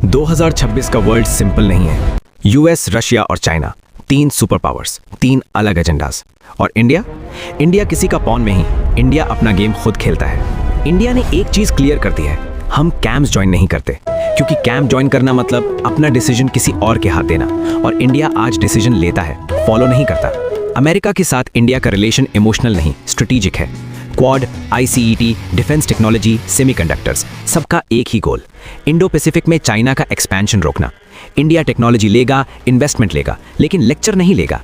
2026 का world simple नहीं है। यूएस, रशिया और चाइना, तीन सुपर पावर्स, तीन अलग एजेंडास। और इंडिया किसी का पॉन नहीं। इंडिया अपना गेम खुद खेलता है। इंडिया ने एक चीज क्लियर कर दी है, हम कैंप्स ज्वाइन नहीं करते, क्योंकि कैंप ज्वाइन करना मतलब अपना डिसीजन किसी और के हाथ देना। और इंडिया आज डिसीजन लेता है, फॉलो नहीं करता। अमेरिका के साथ इंडिया का रिलेशन इमोशनल नहीं, स्ट्रेटेजिक है। क्वाड, आईसीईटी, डिफेंस टेक्नोलॉजी, सेमीकंडक्टर्स, सबका एक ही गोल, इंडो पैसिफिक में चाइना का एक्सपेंशन रोकना। इंडिया टेक्नोलॉजी लेगा, इन्वेस्टमेंट लेगा, लेकिन लेक्चर नहीं लेगा।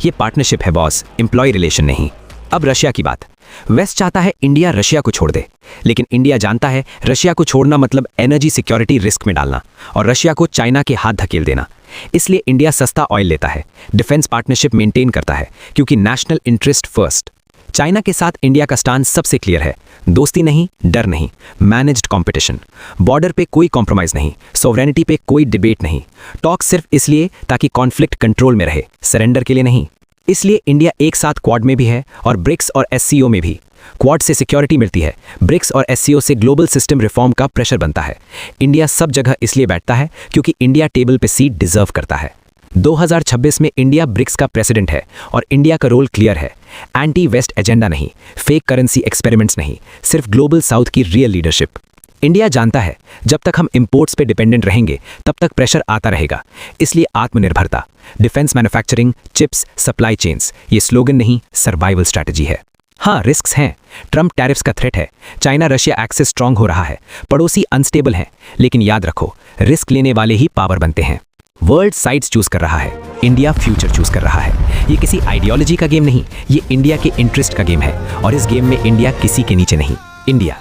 ये पार्टनरशिप है बॉस, एम्प्लॉय रिलेशन नहीं। अब रशिया की बात। वेस्ट चाहता है इंडिया रशिया को छोड़ दे, लेकिन इंडिया जानता है रशिया को छोड़ना मतलब एनर्जी सिक्योरिटी रिस्क में डालना और रशिया को चाइना के हाथ धकेल देना। इसलिए इंडिया सस्ता ऑयल लेता है, डिफेंस पार्टनरशिप मेंटेन करता है, क्योंकि नेशनल इंटरेस्ट फर्स्ट। चाइना के साथ इंडिया का स्टांस सबसे क्लियर है, दोस्ती नहीं, डर नहीं, मैनेज्ड कंपटीशन। बॉर्डर पे कोई कॉम्प्रोमाइज नहीं, सोवरेनिटी पे कोई डिबेट नहीं। टॉक सिर्फ इसलिए ताकि कॉन्फ्लिक्ट कंट्रोल में रहे, सरेंडर के लिए नहीं। इसलिए इंडिया एक साथ क्वाड में भी है और ब्रिक्स और एससीओ में भी। क्वाड से सिक्योरिटी मिलती है, ब्रिक्स और एससीओ से ग्लोबल सिस्टम रिफॉर्म का प्रेशर बनता है। इंडिया सब जगह इसलिए बैठता है क्योंकि इंडिया टेबल पे सीट डिजर्व करता है। 2026 में इंडिया ब्रिक्स का प्रेसिडेंट है और इंडिया का रोल क्लियर है। एंटी वेस्ट एजेंडा नहीं, फेक करेंसी एक्सपेरिमेंट्स नहीं, सिर्फ ग्लोबल साउथ की रियल लीडरशिप। इंडिया जानता है जब तक हम इंपोर्ट्स पे डिपेंडेंट रहेंगे तब तक प्रेशर आता रहेगा। इसलिए आत्मनिर्भरता, defence manufacturing, chips, supply chains, ये स्लोगन नहीं, सर्वाइवल स्ट्रैटेजी है। हाँ, रिस्क्स हैं। ट्रम्प टैरिफ्स का थ्रेट है, चाइना रशिया एक्सेस स्ट्रांग हो रहा है, पड़ोसी अनस्टेबल हैं। लेकिन याद रखो, रिस्क लेने वाले ही पावर बनते हैं। वर्ल्ड साइड्स चूज कर रहा है, इंडिया फ्यूचर चूज कर रहा है। ये किसी आइडियोलॉजी का गेम नहीं, ये इंडिया के इंटरेस्ट का गेम है। और इस गेम में इंडिया किसी के नीचे नहीं। इंडिया